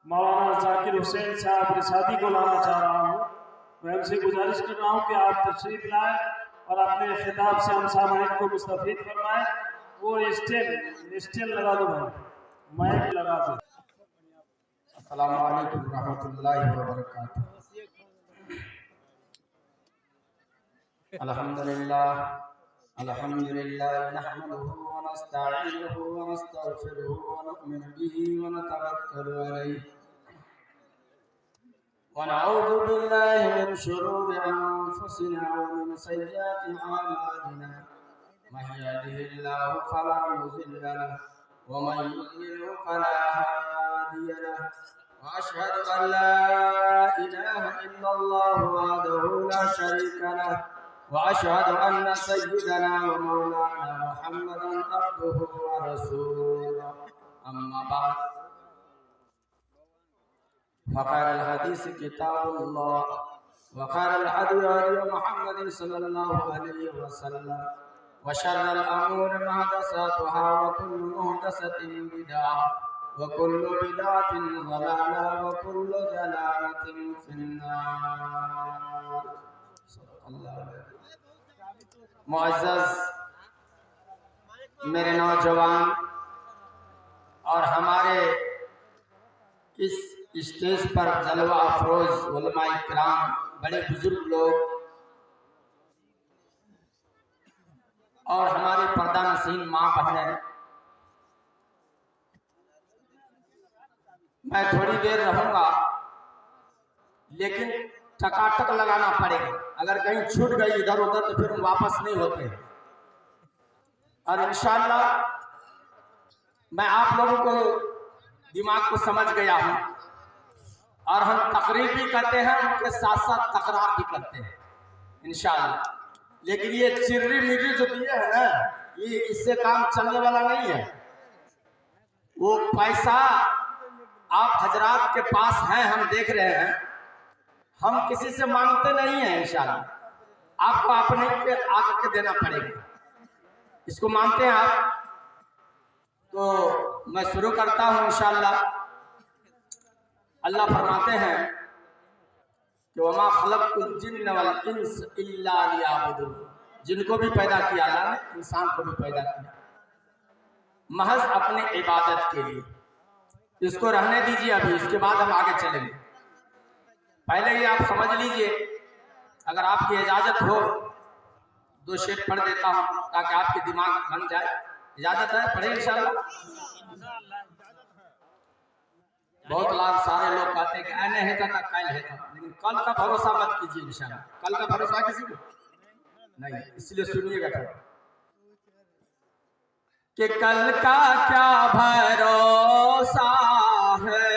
मौलाना जाकिर हुसैन साहब रिसादी को लाना चाह रहा हूँ। मैं उनसे गुजारिश कर रहा हूँ कि आप तशरीफ लाएं और अपने खिताब से हम सामाजिक को मुस्तफीद फरमाएं। वो स्टेल लगा दो भाई, माइक लगा दो। अस्सलामु अलैकुम रहमतुल्लाहि व बरकातुहू। अल्हम्दुलिल्लाह नहमदुहु व नस्तईनुहु व नस्तगफिरुहु व नु'मिनु बिही व नतवक्कलु अलैहि व नऊज़ु बिल्लाहि मिन शुरूरि अनफुसिना व मिन सय्यिआति अमालिना। मन यहदिहिल्लाहु फला मुज़िल्ल लहु व मन युज़्लिल्हु फला हादिय लहु। वअशहदु अन ला इलाहा इल्लल्लाहु वहदहु ला शरीका लहु वअशहदु अन्न सय्यिदना व मौलाना मुहम्मदन अब्दुहु व रसूलुहु। अम्मा बाद फ़ख़ैरुल हदीस किताबुल्लाह व खैरुल हदी हदी मुहम्मदिन सल्लल्लाहु अलैहि वसल्लम व शर्रुल उमूरि मुहदसातुहा व कुल्लु मुहदसतिन बिदअह व कुल्लु बिदअतिन ज़लालह व कुल्लु ज़लालतिन फिन्नार। मुअज़्ज़ज़ मेरे नौजवान और हमारे इस स्टेज पर जलवा अफरोज उलमाए किराम, बड़े बुजुर्ग लोग और हमारे पर्दा नसीन माँ बहनें, मैं थोड़ी देर रहूंगा लेकिन टकाटक लगाना पड़ेगा। अगर कहीं छूट गई इधर उधर तो फिर वापस नहीं होते। और इंशाअल्लाह मैं आप लोगों को दिमाग को समझ गया हूँ और हम तकरीर भी करते हैं, उनके साथ साथ तकरार भी करते हैं इंशाअल्लाह। लेकिन ये चिर्री मिर्री जो दिए है ना, ये इससे काम चलने वाला नहीं है। वो पैसा आप हजरात के पास है, हम देख रहे हैं, हम किसी से मांगते नहीं हैं। इंशाअल्लाह आपको अपने पे आगे के देना पड़ेगा। इसको मानते हैं आप? तो मैं शुरू करता हूँ इंशाअल्लाह। अल्लाह फरमाते हैं कि वमा खलक़तुल जिन्न वल इंस इल्ला लियअबुदून। जिनको भी पैदा किया अल्लाह ने, इंसान को भी पैदा किया महज अपने इबादत के लिए। इसको रहने दीजिए अभी, इसके बाद हम आगे चलेंगे। पहले ही आप समझ लीजिए, अगर आपकी इजाजत हो दो शेर पढ़ देता हूँ ताकि आपके दिमाग बन जाए। इजाजत है? पढ़े इंशाअल्लाह। बहुत लाभ सारे लोग कहते हैं कि ऐने है था कल है था, लेकिन कल का भरोसा मत कीजिए इंशाअल्लाह। कल का भरोसा किसी को नहीं, इसलिए सुनिएगा थोड़ा कि कल का क्या भरोसा है,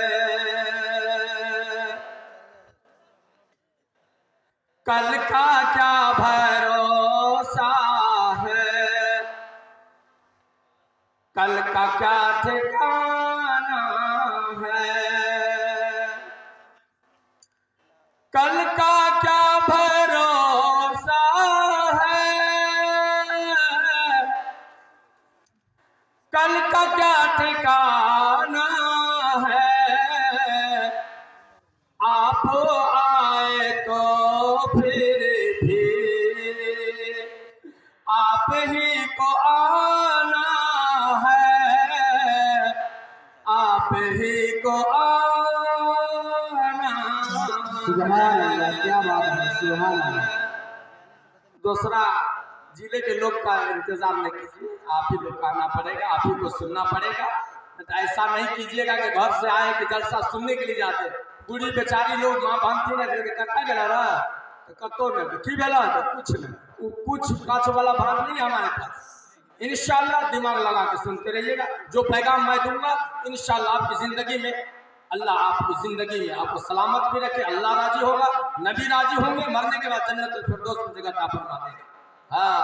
कल का क्या भरोसा है, कल का क्या ठिकाना है, कल का क्या भरोसा है, कल का क्या ठिकाना है। आप आए तो फिर भी आप ही को आना है, आप ही को आना। सुभान अल्लाह, क्या बात है, सुभान अल्लाह। दूसरा जिले के लोग का इंतजार न कीजिए, आप ही लोग का आना पड़ेगा, आप ही को सुनना पड़ेगा। तो ऐसा नहीं कीजिएगा कि घर से आए कि जलसा सुनने के लिए जाते। बूढ़ी बेचारी लोग माँ बांधती ना कट्टा गला रहा तो कतो न की बेला तो कुछ नहीं, कुछ काछ वाला भाग नहीं हमारे पास। इंशाअल्लाह दिमाग लगा के सुनते रहिएगा। जो पैगाम मैं दूंगा इंशाअल्लाह आपकी जिंदगी में, अल्लाह आपको जिंदगी में आपको सलामत भी रखे। अल्लाह राजी होगा, नबी राजी होंगे, मरने के बाद जन्नतुल फिरदौस में जगह अता फरमा देंगे। हाँ,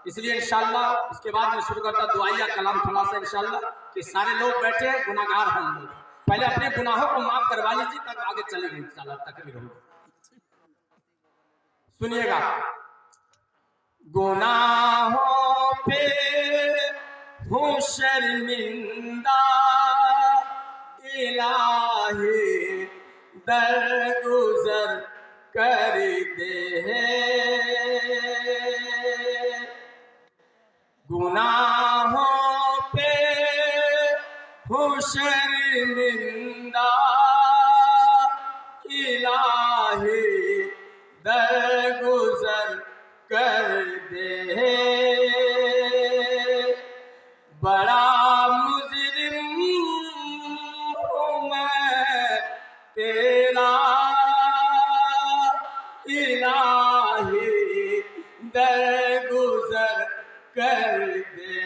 इसलिए इंशाअल्लाह उसके बाद में शुरू करता दुआया कलाम थोड़ा सा इंशाअल्लाह कि सारे लोग बैठे हैं, गुनाहगार हम लोग, पहले अपने गुनाहों को माफ करवा लीजिए तब आगे चलेंगे इंशाअल्लाह। तकरीर होगी, सुनिएगा। गुनाहों पे हूँ शर्मिंदा इलाही दरगुजर कर दे, गुनाहों पे हो शर्मिंदा इलाही दरगुजर कर दे, बड़ा मुजरिम हूँ मैं तेरा इलाही दरगुजर कर दे।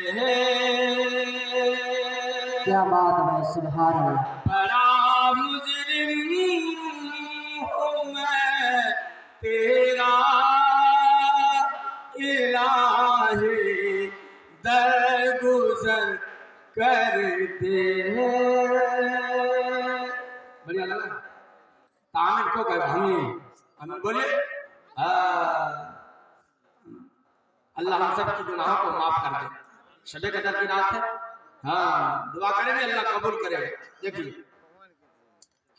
क्या बात है, सुभान अल्लाह। बड़ा मुजरिम हूँ मैं तेरा इलाही दरगुजर कर दे। बढ़िया लगा। तामिर को कहे हमें बोले अल्लाह हम सब की गुनाहों को माफ कर दे। शबे कदर की रात है, हाँ दुआ करेंगे अल्लाह कबूल करेगा। देखिए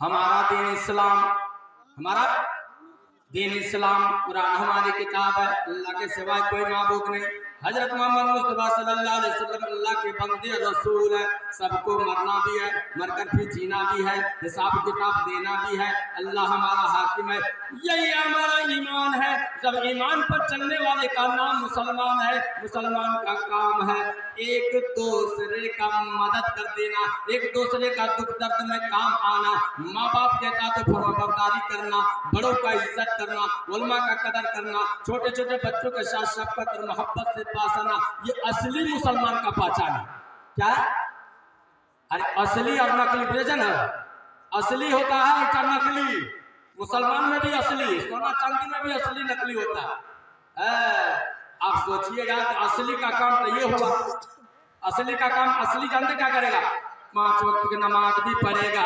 हमारा दीन इस्लाम, हमारा दीन इस्लाम कुरान हमारी किताब है, अल्लाह के सिवाय कोई माबूद नहीं। हजरत मोहम्मद मुस्तफा सल्लल्लाहु अलैहि वसल्लम अल्लाह के बंदे रसूल है। सबको मरना भी है, मरकर फिर जीना भी है, हिसाब किताब देना भी है। अल्लाह हमारा हाकिम है, यही हमारा ईमान है। जब ईमान पर चलने वाले का नाम मुसलमान है। मुसलमान का काम है एक दूसरे का मदद कर देना, एक दूसरे का दुख दर्द में काम आना, माँ बाप कहता तो फरमाबरदारी करना, बड़ों का इज्जत करना, उलमा का कदर करना, छोटे छोटे बच्चों के साथ शफकत और मोहब्बत से पास आना, ये असली मुसलमान का पहचान है। क्या है? अरे असली और नकली बेजन है। असली होता है क्या नकली? मुसलमान में भी असली, सोना चांदी में भी असली नकली होता है। आप सोचिएगा कि असली का काम तो ये हुआ। असली का काम, असली जानते क्या करेगा? 5 वक्त की नमाज भी पढ़ेगा,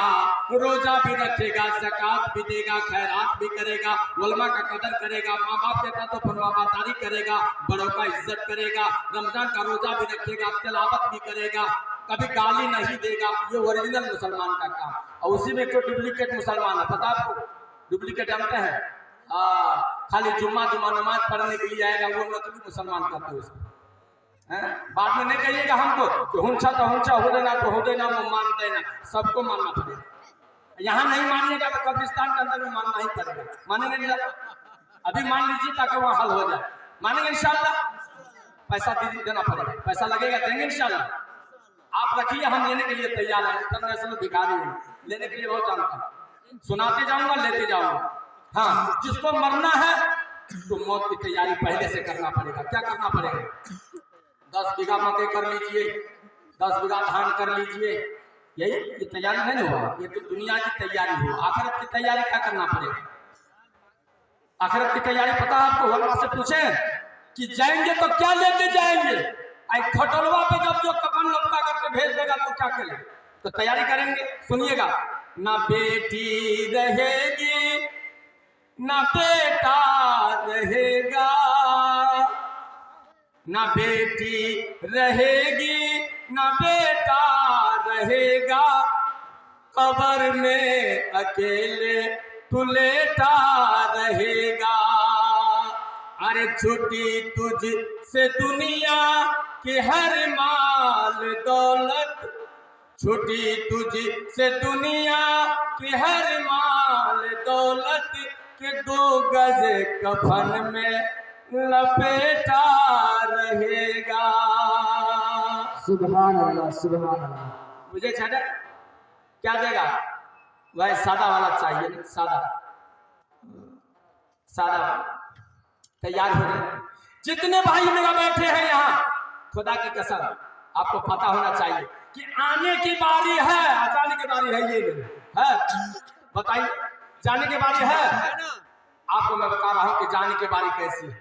रोजा भी रखेगा, ज़कात भी देगा, खैरात भी करेगा, उलमा का कदर करेगा, माँ बाप कहता तो फरमाबरदारी करेगा, बड़ों का इज्जत करेगा, रमजान का रोजा भी रखेगा, तिलावत भी करेगा, कभी गाली नहीं देगा। ये ओरिजिनल मुसलमान का काम। और उसी में कोई डुप्लीकेट मुसलमान है, पता आपको? डुप्लीकेट जानते हैं? खाली जुम्मा नमाज पढ़ने के लिए आएगा, वो नकली मुसलमान कहते हैं उसको। बाद में नहीं कहिएगा हमको कि हुंचा तो हुंचा हो देना तो हो देना, वो मान देना, सबको मानना पड़ेगा। यहाँ नहीं मानिएगा तो कब्रिस्तान के अंदर में मानना ही पड़ेगा। मानेंगे इंशाल्लाह? अभी मान लीजिए ताकि वहाँ हल हो जाए। मानेंगे इंशाल्लाह? पैसा देना पड़ेगा, पैसा लगेगा, देंगे इंशाल्लाह। आप रखिए, हम लेने के लिए तैयार हैं। इंटरनेशनल भिखारी हूँ, लेने के लिए बहुत जानता हूँ, सुनाते जाऊंगा, लेते जाऊंगा। हाँ, जिसको मरना है तो मौत की तैयारी पहले से करना पड़ेगा। क्या करना पड़ेगा? 10 बीघा मकई कर लीजिए, 10 बीघा धान कर लीजिए। ये तैयारी नहीं होगा, ये तो दुनिया की तैयारी हो। आखिरत की तैयारी क्या करना पड़ेगा? आखिरत की तैयारी पता है आपको? उलमा से पूछे कि जाएंगे तो क्या लेके जाएंगे? आई खटोलवा पे जब जो कफन लपटा करके भेज देगा तो क्या करेंगे? तो तैयारी करेंगे। सुनिएगा, ना बेटी रहेगी ना बेटा रहेगा, ना बेटी रहेगी ना बेटा रहेगा, कब्र में अकेले तू लेटा रहेगा। अरे छुट्टी तुझ से दुनिया की हर माल दौलत, छुट्टी तुझ से दुनिया की हर माल दौलत, के 2 गज कफन में लपेटा रहेगा। सुभान अल्लाह, सुभान अल्लाह। मुझे छाड़ा क्या देगा? वह सादा वाला चाहिए ना, सादा वाला। तैयार हो गए जितने भाई मेरा बैठे हैं यहाँ, खुदा की कसम आपको पता होना चाहिए कि आने की बारी है, जाने की बारी है। ये है, बताइए, जाने की बारी है। आपको मैं बता रहा हूं कि जाने की बारी कैसी है।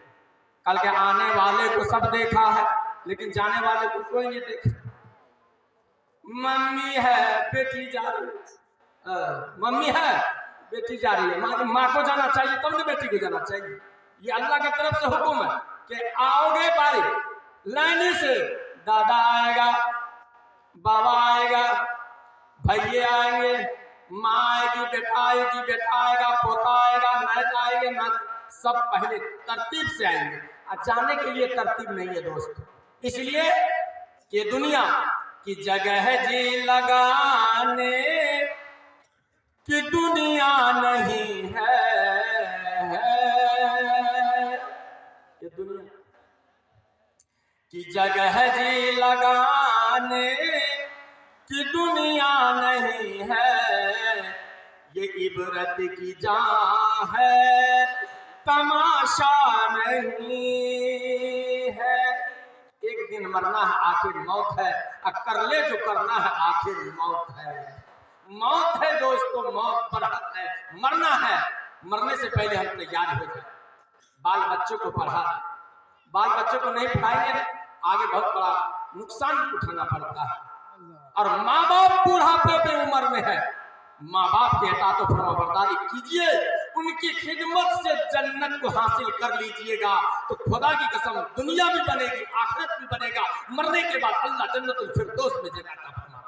कल के आने वाले को सब देखा है, लेकिन जाने वाले को कोई नहीं देखा। मम्मी है, बेटी जा रही है, मम्मी है, बेटी जा रही है। माँ को जाना चाहिए तब ना बेटी को जाना चाहिए। ये अल्लाह की तरफ से हुक्म है कि आओगे बारी लाइन से, दादा आएगा, बाबा आएगा, भैये आएंगे, माँ आएगी, बेटा आएगी, बेटा आएगा, पोता आएगा, नायक आएंगे, ना सब पहले तरतीब से आएंगे। और जाने के लिए तरतीब नहीं है दोस्त, इसलिए कि दुनिया की जगह जी लगाने की दुनिया नहीं है, ये दुनिया की जगह जी लगाने की दुनिया नहीं है, ये इबरत की जान है, तमाशा नहीं है। एक दिन मरना है, आखिर मौत है, और कर ले जो करना है, आखिर मौत है। मौत है दोस्तों, मौत पर हक है, मरना है। मरने से पहले हम तैयार हो जाए। बाल बच्चों को पढ़ा, बाल बच्चों को नहीं पढ़ाएंगे आगे बहुत बड़ा नुकसान उठाना पड़ता है। और माँ बाप बुढ़ापे की उम्र में है, माँ बाप की इताअत और फरमाबरदारी कीजिए, उनकी खिदमत से जन्नत को हासिल कर लीजिएगा तो खुदा की कसम दुनिया भी बनेगी, आखिरत भी बनेगा। मरने के बाद अल्लाह जन्नतुल फिरदौस में जगह अता फरमाएगा।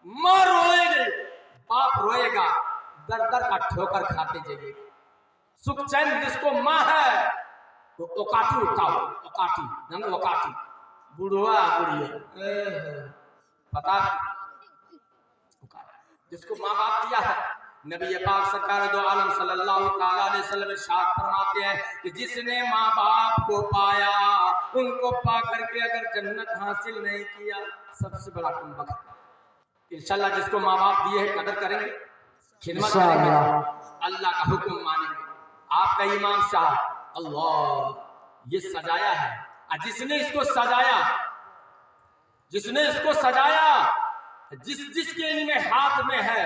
माँ रोएगी, बाप रोएगा, दर दर का ठोकर खाते जाइए। सुख चैन जिसको माँ है वो ओकाटी उठाओ, ओकाटी नंगे ओकाटी, बुढ़वा बुढ़िया पता जिसको माँ बाप दिया है। नबी पाक सरकार दो आलम सल्लल्लाहु अलैहि वसल्लम इरशाद फरमाते हैं कि जिसने माँ बाप को पाया, उनको पा करके अगर जन्नत हासिल नहीं किया, सबसे बड़ा कमबख्त। इंशाल्लाह जिसको माँ बाप दिए हैं कदर करेंगे, खिदमत करेंगे, अल्लाह का हुक्म मानेंगे। आपका ईमान साहब अल्लाह ये सजाया है, और जिसने इसको सजाया, जिसने इसको सजाया, जिसके इनमें हाथ में है,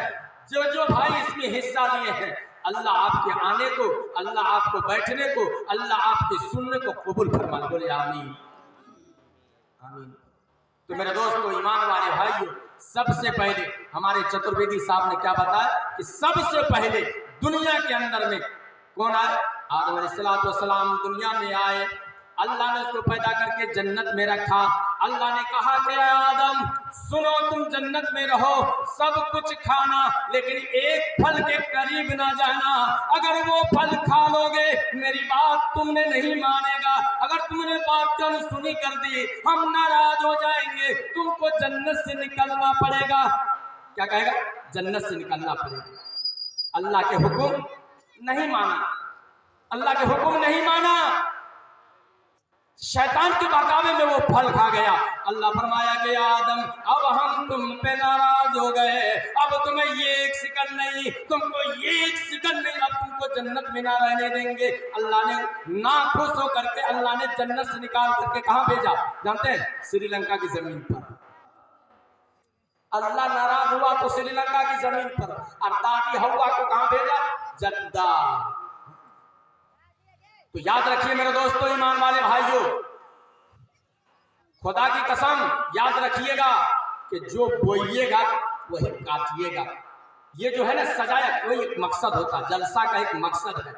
जो भाई इसमें हिस्सा लिए हैं, अल्लाह आपके आने को, अल्लाह आपको बैठने को, अल्लाह आपके सुनने को कबूल फरमा। बोले आमीन आमीन। तो मेरे दोस्तों, ईमान वाले भाइयों, सबसे पहले हमारे चतुर्वेदी साहब ने क्या बताया कि सबसे पहले दुनिया के अंदर में कौन आए? आदम अलैहिस्सलाम दुनिया में आए। अल्लाह ने उसको पैदा करके जन्नत में रखा। अल्लाह ने कहा कि आदम सुनो, तुम जन्नत में रहो, सब कुछ खाना, लेकिन एक फल के करीब ना जाना। अगर वो फल खा लोगे मेरी बात तुमने नहीं मानेगा। अगर तुमने बात की अनसुनी कर दी, हम नाराज हो जाएंगे, तुमको जन्नत से निकलना पड़ेगा। क्या कहेगा? जन्नत से निकलना पड़ेगा। अल्लाह के हुक्म नहीं माना, अल्लाह के हुक्म नहीं माना, शैतान के बहकावे में वो फल खा गया। अल्लाह फरमाया कि आदम अब हम तुम पे नाराज हो गए, अब तुम्हें ये एक सेकंड नहीं, तुमको ये एक सेकंड नहीं, अब तुमको जन्नत में ना रहने देंगे। अल्लाह ने नाखुश होकर के अल्लाह ने जन्नत से निकाल करके कहाँ भेजा जानते हैं? श्रीलंका की जमीन पर। अल्लाह नाराज हुआ तो श्रीलंका की जमीन पर, और दादी हव्वा को कहाँ भेजा? जद्दा। तो याद रखिए मेरे दोस्तों, ईमान वाले भाइयों, खुदा की कसम याद रखिएगा कि जो बोइएगा वही काटिएगा। ये जो है ना सजाया, कोई एक मकसद होता है, जलसा का एक मकसद है।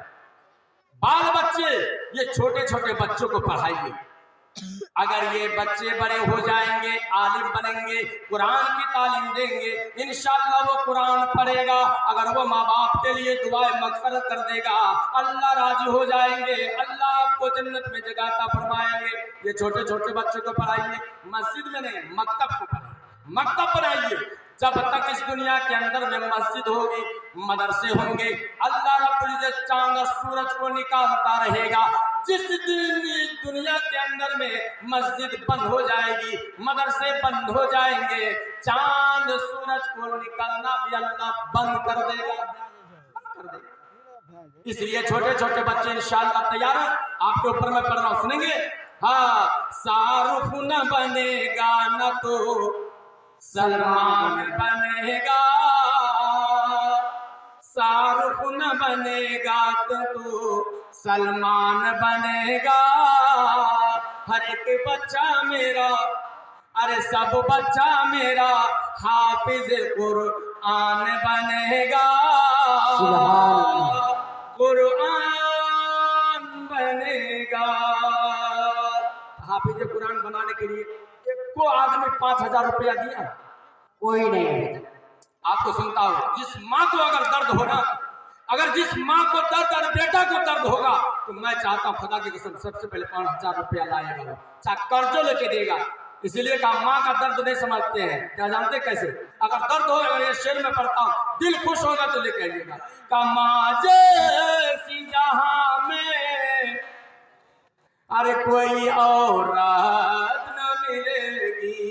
बाल बच्चे, ये छोटे छोटे बच्चों को पढ़ाइए। अगर ये बच्चे बड़े हो जाएंगे, आलिम बनेंगे, कुरान की तालीम देंगे, इंशाअल्लाह वो कुरान पढ़ेगा। अगर वो माँ बाप के लिए दुआएं मगफरत कर देगा, अल्लाह राजी हो जाएंगे, अल्लाह आपको जन्नत में जगह अता फरमाएंगे। ये छोटे छोटे बच्चों को पढ़ाइए, मस्जिद में नहीं, मकतब को पढ़ाइए, मकतब बनाइए। जब तक इस दुनिया के अंदर में मस्जिद होगी, मदरसे होंगे, अल्लाह रब्बुल इज्जत चांद और सूरज को निकालता रहेगा। जिस दिन इस दुनिया के अंदर में मस्जिद बंद हो जाएगी, मदरसे बंद हो जाएंगे, चांद सूरज को निकलना भी अल्लाह बंद कर देगा। इसलिए छोटे छोटे बच्चे इंशाअल्लाह तैयार है, आपके ऊपर मैं पढ़ रहा हूँ, सुनेंगे? हाँ, शाहरुख न बनेगा न तो सलमान बनेगा, शाहरुख न बनेगा तो सलमान बनेगा। हर एक बच्चा मेरा, अरे सब बच्चा मेरा हाफिज कुरान बनेगा, कुरान बनेगा। हाफिज कुरान बनाने के लिए को आदमी 5000 रुपया दिया? कोई नहीं। आपको सुनता हूं, जिस माँ को अगर दर्द हो ना, अगर जिस माँ को दर्द और बेटा को दर्द होगा, तो मैं चाहता हूं खुदा की कसम सबसे पहले 5,000 रुपया लाएगा, वो चाहे कर्जो लेके देगा। इसीलिए कहा माँ का दर्द नहीं समझते हैं, क्या जानते कैसे? अगर दर्द हो, अगर ये शेर में पढ़ता हूं, दिल खुश होगा तो लेके आइएगा। का माँ जैसी जहां में अरे कोई औरत न मिलेगी,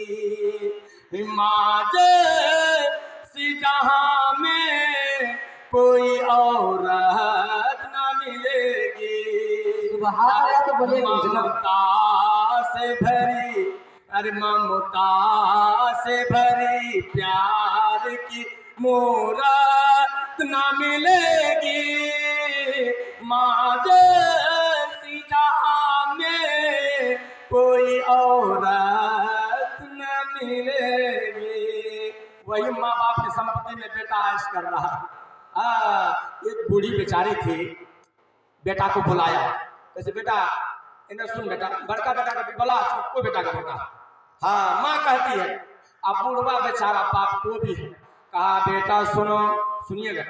माँ जैसी जहां में कोई औरत न मिलेगी। सुभान अल्लाह तो बोलिए ममता से भरी, अरे ममता से भरी प्यार की मूरत न मिलेगी, माँ जैसी जहां में कोई औरत न मिलेगी। वही माँ बाप की संपत्ति में बेटा ऐश कर रहा। एक बूढ़ी बेचारी थी, बेटा को बुलाया, कैसे बेटा इन्हें सुन बेटा, बड़का बेटा का भी बोला, छोटको बेटा का बेटा। हाँ, माँ कहती है, अब बूढ़वा बेचारा बाप को भी है, कहा बेटा सुनो, सुनिएगा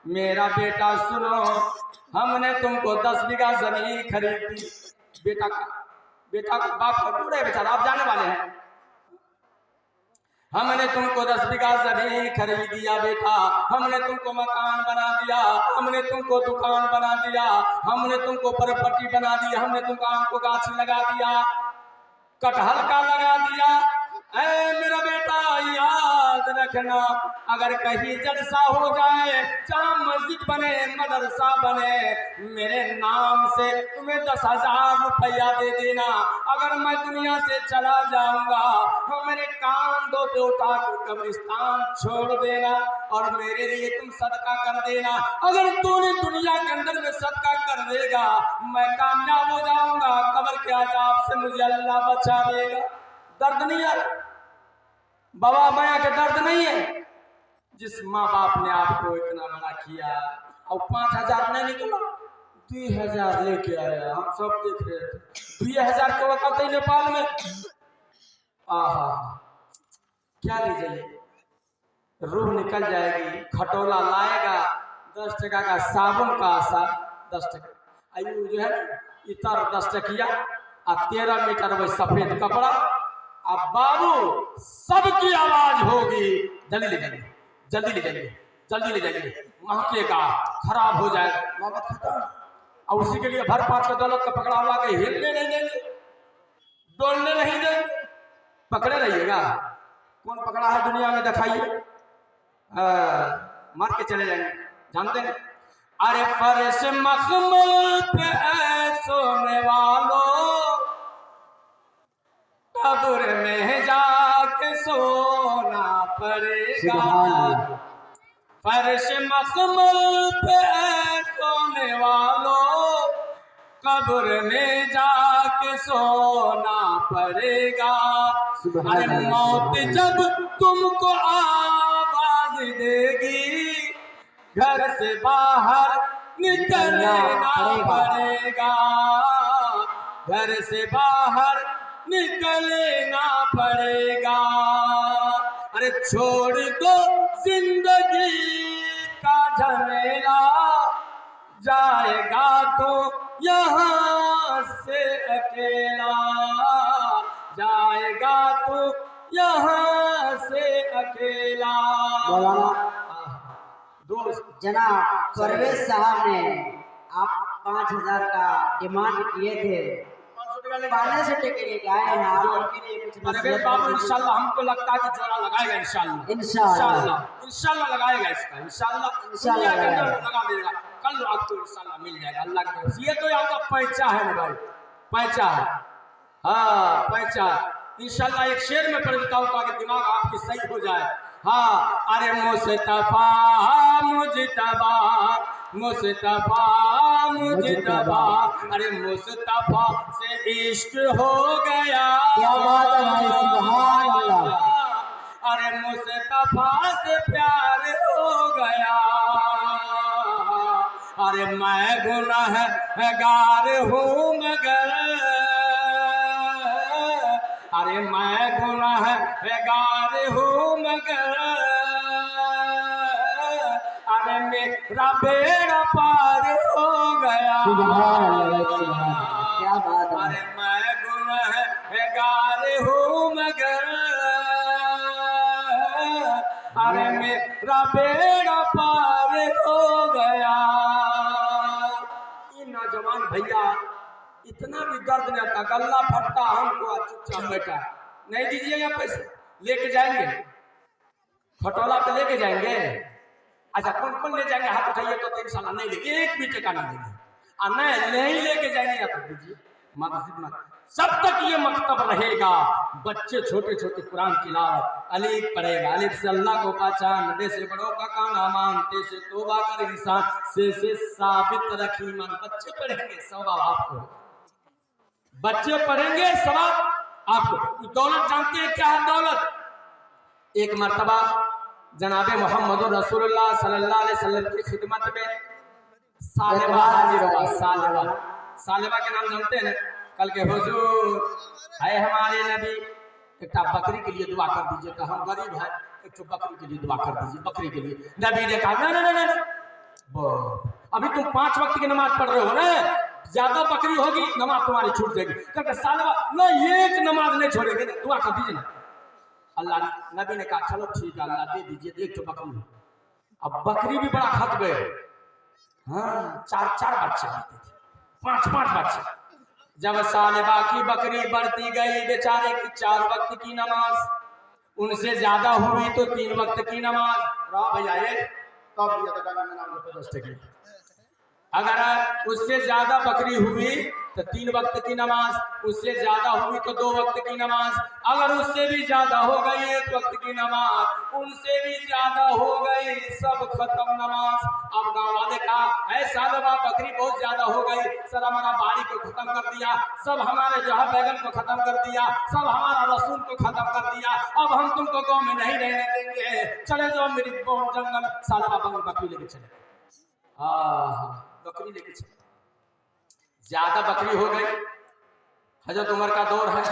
मेरा बेटा सुनो, हमने तुमको 10 बीघा जमीन खरीद दी। बेटा का बाप बूढ़े बेचारा, आप जाने वाले हैं, हमने तुमको 10 बीघा जमीन खरीद दिया बेटा, हमने तुमको मकान बना दिया, हमने तुमको दुकान बना दिया, हमने तुमको प्रॉपर्टी बना दी, हमने तुमको आम को गाछी लगा दिया, कटहल का लगा दिया। ऐ मेरा बेटा याद रखना, अगर कहीं जलसा हो जाए, चाहे मस्जिद बने मदरसा बने, मेरे नाम से तुम्हें 10,000 रुपया दे देना। अगर मैं दुनिया से चला जाऊंगा, मेरे कान दो पे उठा के कब्रिस्तान छोड़ देना और मेरे लिए तुम सदका कर देना। अगर तूने दुनिया के अंदर में सदका कर देगा, मैं कामयाब हो जाऊंगा, कब्र के अजाब से मुझे अल्लाह बचा देगा। दर्द नहीं है बाबा माया के, दर्द नहीं है। जिस माँ बाप ने आपको इतना बड़ा किया और 5,000 नहीं निकला, 2,000 लेके आया, हम सब देख रहे थे। 2,000 के वक्त नेपाल में, आहा क्या ले जाइए, रूह निकल जाएगी। खटोला लाएगा 10 टका का, साबुन का आशा 10 टका, आयु जो है इतर 10 टकिया और 13 मीटर वही सफेद कपड़ा। अब बाबू सबकी आवाज होगी, जल्दी ले जाइए, जल्दी ले जाइए, जल्दी ले जाइए, महकेगा, खराब हो जाएगा। और उसी के लिए भर 5 का दौलत का पकड़ा हुआ के हिलने नहीं देंगे, डोलने नहीं देंगे, पकड़े रहिएगा। कौन पकड़ा है दुनिया में दिखाइए, मार के चले जाएंगे, जानते हैं। अरे फर्श मखमल पे सोने वालों, कब्र में जाके सोना पड़ेगा। फर्श मखमल पे सोने वालों, कब्र में जाके सोना पड़ेगा। अरे मौत जब तुमको आवाज देगी, घर से बाहर निकलना पड़ेगा, घर से बाहर निकलना पड़ेगा। अरे छोड़ दो जिंदगी का झमेला, जाएगा तो यहाँ से अकेला, जाएगा तो यहाँ से अकेला। दोस्त जनाब परवेज साहब ने आप 5,000 का डिमांड किए थे, पाने से टिके लिए आए हैं आपके लिए कुछ नसीहत बाबू। इंशाल्लाह हमको लगता है कि जोड़ा लगाएगा, इंशाल्लाह लगाएगा, इसका इंशाल्लाह लगा देगा, कल आपको इंशाल्लाह मिल जाएगा अल्लाह की तरफ से। ये तो आपका पैसा है ना भाई, पैसा है, हाँ पैसा। इंशाल्लाह एक शेर में पढ़ देता हूँ ताकि दिमाग आपकी सही हो जाए। हाँ, अरे मुस्तफा मुजतबा, मुस्तफा मुजतबा, अरे मुस्तफा से इश्क हो गया। क्या बात है भाई, सुभान अल्लाह। अरे मुस्तफा से प्यार हो गया। अरे मैं गुनहगार हूँ मगर, अरे मैं गुनहगार हूँ मगर, मेरा बेड़ा पार हो गया। सुभान अल्लाह, क्या बात है। अरे मैं गुनहगार हूँ मगर अरे मेरा बेड़ा पार हो गया। ये नौजवान भैया इतना भी दर्द नहीं आता, गला फटता हमको, चुपचाप बैठा नहीं दीजिएगा पैसे, लेके जाएंगे खटोला पे लेके जाएंगे। अच्छा कौन कौन ले जाएंगे हाथ उठाइए तो 3 साल नहीं लेंगे, एक भी टका नहीं देंगे। नहीं लेके जाएंगे या तो दीजिए मस्जिद में। सब तक ये मकतब रहेगा, बच्चे छोटे छोटे कुरान तिलावत अलीफ पढ़ेगा, अलीफ से अल्लाह को पहचान, बे से बड़ों का काना मानते से तौबा कर इंसान से साबित रखी मन। बच्चे पढ़ेंगे सवाब आपको, बच्चे पढ़ेंगे सवाब आपको। दौलत जानते हैं क्या है दौलत? एक मर्तबा जनाबे मोहम्मद रसूलुल्लाह सल्लल्लाहु अलैहि वसल्लम की खिदमत में सालेबा हाजिर हुआ। सालेबा के नाम जानते हैं ना? कल के हुजूर है हमारे नबी, एक बकरी के लिए दुआ कर दीजिए, तो हम गरीब हैं, एक तो बकरी के लिए दुआ कर दीजिए, बकरी के लिए। नबी ने कहा नहीं, अभी तुम 5 वक्त की नमाज पढ़ रहे हो ना, ज्यादा बकरी होगी नमाज तुम्हारी छूट जाएगी। कहते सालेबा नहीं, एक नमाज नहीं छोड़ेंगे, दुआ कर दीजिए ना। अल्लाह नबी ने कहा चलो ठीक है अल्लाह दे दीजिए, एक तो बकरी। अब बकरी भी बड़ा खत गए, हाँ 4 बच्चे आते थे, 5 बच्चे। जब सालेबा की बकरी बढ़ती गई, बेचारे की 4 वक्त की नमाज, उनसे ज्यादा हुई तो 3 वक्त की नमाज। भैया अगर उससे ज्यादा बकरी हुई तो 3 वक्त की नमाज, उससे ज्यादा हुई तो 2 वक्त की नमाज, अगर उससे भी ज्यादा हो गई 1 वक्त की नमाज, उनसे भी ज्यादा हो गई, सब खत्म नमाज। अब गांव वाले कहा ऐसा दबा बकरी बहुत ज्यादा हो गई, सर हमारा बाड़ी को खत्म कर दिया, सब हमारे जो है बैगन को खत्म कर दिया, सब हमारा रसूल को खत्म कर दिया, अब हम तुमको गाँव में नहीं रहने देंगे, चले जाओ मेरी जंगल। सालेबा बकरी लेके चले, बकरी लेके चले। ज्यादा बकरी हो गई, हजरत उमर का दौर है,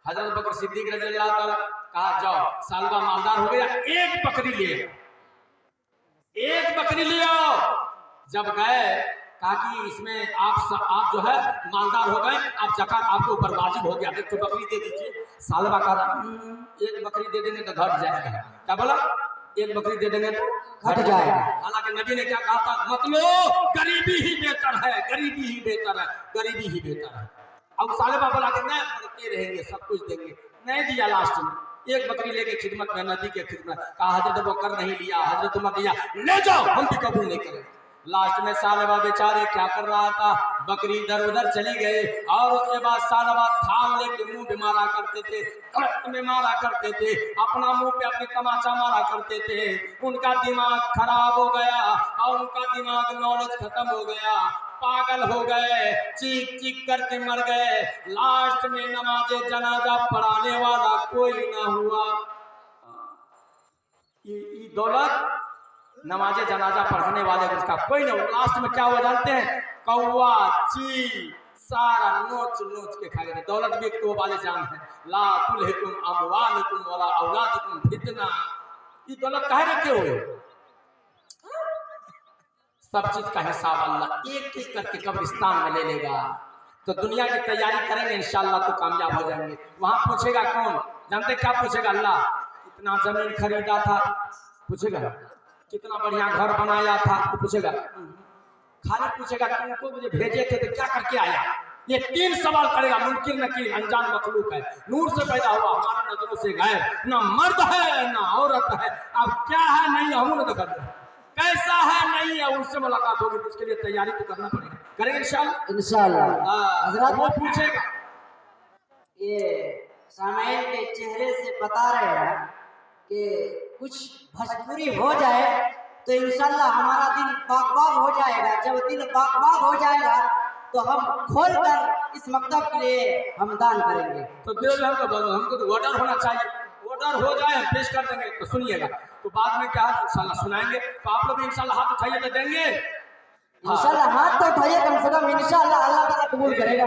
हजरत बकर सिद्दीक रज़ियल्लाहु ताला कहा जाओ सालेबा मालदार हो गया, एक बकरी ले आओ। जब गए कहा कि इसमें आप जो है मालदार हो गए, आप ज़कात आपके ऊपर वाजिब हो गया, एक तो बकरी दे दीजिए। सालेबा कहा एक बकरी दे देंगे तो घट जाएगा। क्या बोला? एक बकरी दे देंगे तो घट जाएगा। हालांकि नबी ने क्या कहा था? मतलब गरीबी ही बेहतर है, गरीबी ही बेहतर है, गरीबी ही बेहतर है। अब सालेबा बोला कि नहीं पढ़ते रहेंगे, सब कुछ देंगे, नहीं दिया। लास्ट में एक बकरी लेके खिदमत में, नबी के खिदमत, कहा हजरत बकर नहीं लिया, हजरत उमर दिया, ले जाओ हम भी कबूल नहीं करें। लास्ट में सालेबा बेचारे क्या कर रहा था, बकरी इधर उधर चली गई, और उसके बाद सालेबा थाम लेके मुंह पे मारा करते थे, कट में मारा करते थे, अपना मुंह पे अपने तमाचा मारा करते थे। उनका दिमाग खराब हो गया और उनका दिमाग नॉलेज खत्म हो गया, पागल हो गए, चीख चीख करके मर गए। लास्ट में नमाजे जनाजा पढ़ाने वाला कोई ना हुआ। ये दौलत नमाजे जनाजा पढ़ाने वाले उसका कोई नहीं। लास्ट में क्या हुआ जानते हैं? कौवा चील सारा नोच नोच के खा गए। दौलत भी एक तो वाले जान है, ला तुलहिकुम अमवालुकुम वला औलादुकुम फितना। ये दौलत काहे रखे हुए? सब चीज का हिसाब अल्लाह एक एक करके कब्रिस्तान में ले लेगा। तो दुनिया की तैयारी करेंगे इंशाअल्लाह तो कामयाब हो जाएंगे। वहां पूछेगा कौन? जानते क्या पूछेगा? अल्लाह कितना जमीन खरीदा था, पूछेगा कितना बढ़िया घर बनाया था, तो पूछेगा, खाली पूछेगा तुमको मुझे भेजे थे तो क्या करके आया। ये 3 सवाल करेगा, मुनकिर नकीर अनजान मखलूक है, नूर से पैदा हुआ, हमारी नजरों से गायब, ना मर्द है ना औरत है, अब क्या है नहीं हम न कर दे, कैसा है नहीं है, उनसे मुलाकात होगी, उसके लिए तैयारी तो करना पड़ेगा, करेंगे इंशाअल्लाह। हजरत वो पूछेगा। ये सामईन के चेहरे से बता रहे हैं कि कुछ भजपूरी हो जाए तो इंशाल्लाह हमारा दिल बाग हो जाएगा। जब दिल बाग हो जाएगा तो हम खोल कर इस मकतब के लिए हम दान करेंगे। तो हमको तो ऑर्डर होना चाहिए, ऑर्डर हो जाए हम पेश कर देंगे। तो सुनिएगा, तो बाद में क्या इंशाल्लाह सुनाएंगे। तो आप लोग इंशाल्लाह हाथ उठाइए तो देंगे, इंशाल्लाह हाथ तो उठाइए कम से कम, इंशाल्लाह अल्लाह ताला कबूल करेगा।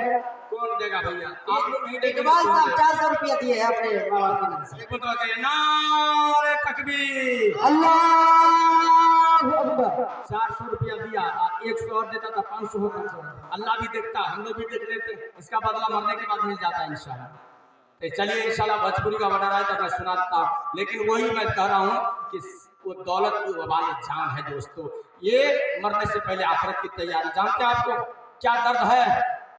कौन देगा भैया? आप लोग नहीं देंगे। इकबाल साहब 400 रुपया दिए हैं अपने बाबा के नाम से। नारे तकबीर, अल्लाह 400 रुपया दिया, 100 और देता था 500 होता। अल्लाह भी देखता, हम लोग भी देख लेते, इसका बदला मरने के बाद मिल जाता है इंशाल्लाह। तो चलिए इंशाल्लाह भोजपुरी का बना रहा है तो मैं सुनाता हूँ, लेकिन वही मैं कह रहा हूँ कि वो दौलत की वबाल जान है दोस्तों, ये मरने से पहले आखिरत की तैयारी। जानते हैं आपको क्या दर्द है?